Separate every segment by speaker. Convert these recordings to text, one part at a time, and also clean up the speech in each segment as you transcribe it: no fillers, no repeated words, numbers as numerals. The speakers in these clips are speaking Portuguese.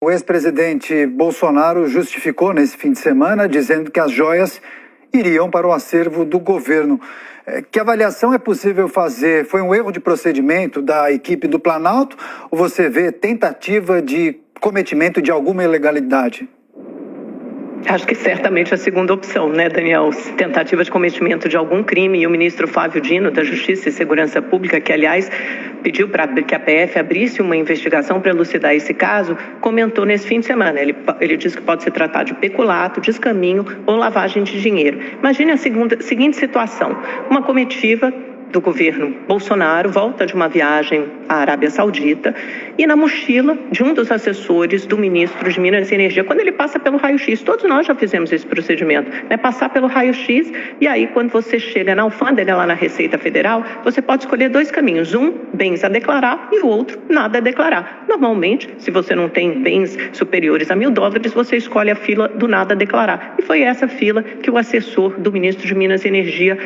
Speaker 1: O ex-presidente Bolsonaro justificou nesse fim de semana, dizendo que as joias iriam para o acervo do governo. Que avaliação é possível fazer? Foi um erro de procedimento da equipe do Planalto ou você vê tentativa de cometimento de alguma ilegalidade?
Speaker 2: Acho que certamente a segunda opção, né, Daniel? Tentativa de cometimento de algum crime. E o ministro Flávio Dino, da Justiça e Segurança Pública, que, aliás, pediu para que a PF abrisse uma investigação para elucidar esse caso, comentou nesse fim de semana. Ele disse que pode se tratar de peculato, descaminho ou lavagem de dinheiro. Imagine a seguinte situação. Uma comitiva do governo Bolsonaro volta de uma viagem à Arábia Saudita e na mochila de um dos assessores do ministro de Minas e Energia, quando ele passa pelo raio-x, todos nós já fizemos esse procedimento, né? Passar pelo raio-x e aí quando você chega na alfândega, lá na Receita Federal, você pode escolher dois caminhos, um, bens a declarar e o outro, nada a declarar. Normalmente, se você não tem bens superiores a $1.000, você escolhe a fila do nada a declarar. E foi essa fila que o assessor do ministro de Minas e Energia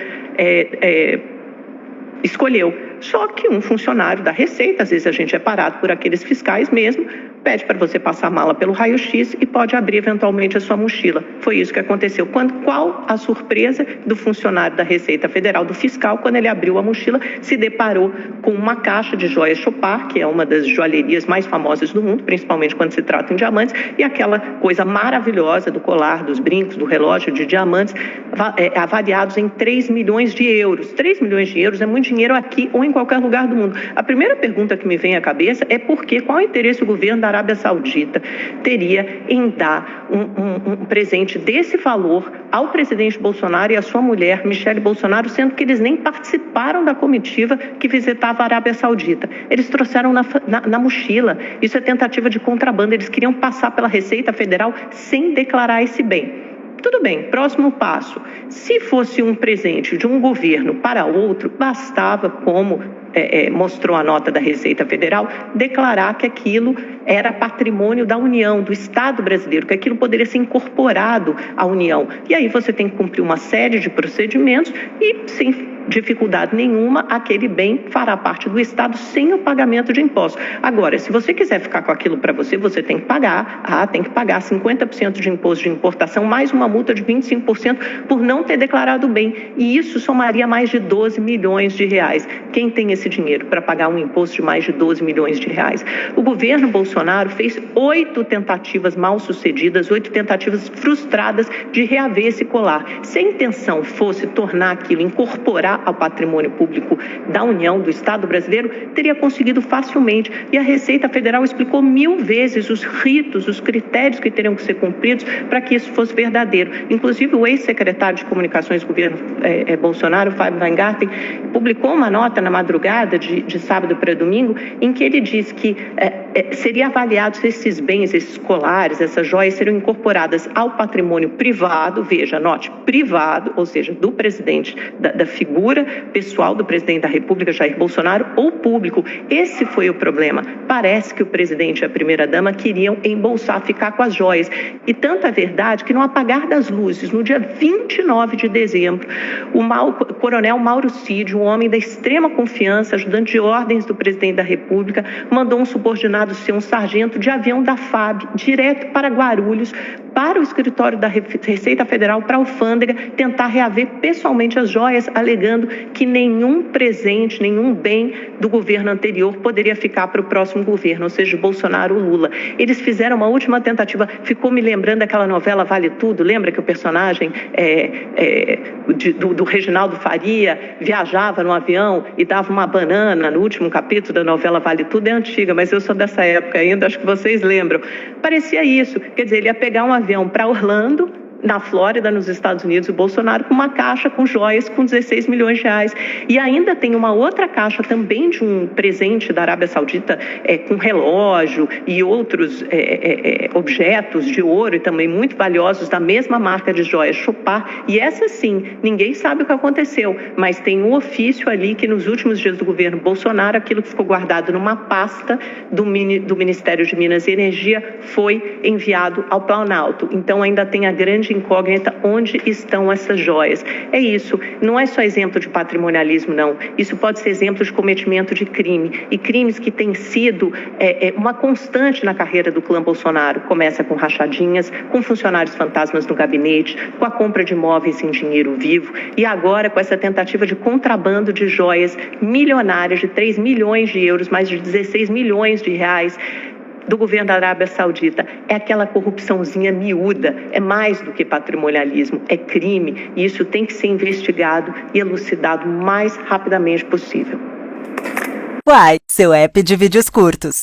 Speaker 2: escolheu. Só que um funcionário da Receita, às vezes a gente é parado por aqueles fiscais mesmo, pede para você passar a mala pelo raio-x e pode abrir eventualmente a sua mochila. Foi isso que aconteceu. Qual a surpresa do funcionário da Receita Federal, do fiscal, quando ele abriu a mochila, se deparou com uma caixa de joias Chopard, que é uma das joalherias mais famosas do mundo, principalmente quando se trata em diamantes, e aquela coisa maravilhosa do colar, dos brincos, do relógio de diamantes, avaliados em 3 milhões de euros. 3 milhões de euros é muito dinheiro aqui ou em qualquer lugar do mundo. A primeira pergunta que me vem à cabeça é qual o interesse do governo da Arábia Saudita teria em dar um presente desse valor ao presidente Bolsonaro e à sua mulher, Michele Bolsonaro, sendo que eles nem participaram da comitiva que visitava a Arábia Saudita. Eles trouxeram na mochila. Isso é tentativa de contrabando. Eles queriam passar pela Receita Federal sem declarar esse bem. Tudo bem, próximo passo. Se fosse um presente de um governo para outro, bastava, como mostrou a nota da Receita Federal, declarar que aquilo era patrimônio da União, do Estado brasileiro, que aquilo poderia ser incorporado à União. E aí você tem que cumprir uma série de procedimentos e, sem dificuldade nenhuma, aquele bem fará parte do Estado sem o pagamento de impostos. Agora, se você quiser ficar com aquilo para você, você tem que pagar. Tem que pagar 50% de imposto de importação, mais uma multa de 25% por não ter declarado o bem. E isso somaria mais de 12 milhões de reais. Quem tem esse dinheiro para pagar um imposto de mais de 12 milhões de reais? O governo Bolsonaro fez 8 tentativas mal sucedidas, 8 tentativas frustradas de reaver esse colar. Se a intenção fosse tornar aquilo, incorporar ao patrimônio público da União, do Estado brasileiro, teria conseguido facilmente. E a Receita Federal explicou 1000 vezes os ritos, os critérios que teriam que ser cumpridos para que isso fosse verdadeiro. Inclusive, o ex-secretário de Comunicações do governo Bolsonaro, Fábio Weingarten, publicou uma nota na madrugada de sábado para domingo, em que ele diz que seria avaliado se esses bens, esses colares, essas joias seriam incorporadas ao patrimônio privado, veja, note, privado, ou seja, do presidente, da figura pessoal do presidente da República, Jair Bolsonaro, ou público. Esse foi o problema. Parece que o presidente e a primeira-dama queriam embolsar, ficar com as joias. E tanto é verdade que no apagar das luzes, no dia 29 de dezembro, o coronel Mauro Cid, um homem da extrema confiança, ajudante de ordens do presidente da República, mandou um subordinado ser um sargento de avião da FAB, direto para Guarulhos, para o escritório da Receita Federal, para a alfândega, tentar reaver pessoalmente as joias, alegando que nenhum presente, nenhum bem do governo anterior poderia ficar para o próximo governo, ou seja, Bolsonaro ou Lula. Eles fizeram uma última tentativa, ficou me lembrando daquela novela Vale Tudo, lembra que o personagem do Reginaldo Faria viajava no avião e dava uma banana no último capítulo da novela Vale Tudo? É antiga, mas eu sou dessa época ainda, acho que vocês lembram. Parecia isso, quer dizer, ele ia pegar um avião para Orlando, na Flórida, nos Estados Unidos, o Bolsonaro com uma caixa com joias com 16 milhões de reais. E ainda tem uma outra caixa também de um presente da Arábia Saudita com relógio e outros objetos de ouro e também muito valiosos da mesma marca de joias, Chopard. E essa sim, ninguém sabe o que aconteceu, mas tem um ofício ali que nos últimos dias do governo Bolsonaro, aquilo que ficou guardado numa pasta do Ministério de Minas e Energia foi enviado ao Planalto. Então ainda tem a grande grande incógnita onde estão essas joias. É isso, não é só exemplo de patrimonialismo, não. Isso pode ser exemplo de cometimento de crime, e crimes que têm sido uma constante na carreira do clã Bolsonaro. Começa com rachadinhas, com funcionários fantasmas no gabinete, com a compra de imóveis em dinheiro vivo, e agora com essa tentativa de contrabando de joias milionárias de 3 milhões de euros, mais de 16 milhões de reais, do governo da Arábia Saudita. É aquela corrupçãozinha miúda, é mais do que patrimonialismo, é crime, e isso tem que ser investigado e elucidado o mais rapidamente possível.
Speaker 3: Uai, seu app de vídeos curtos.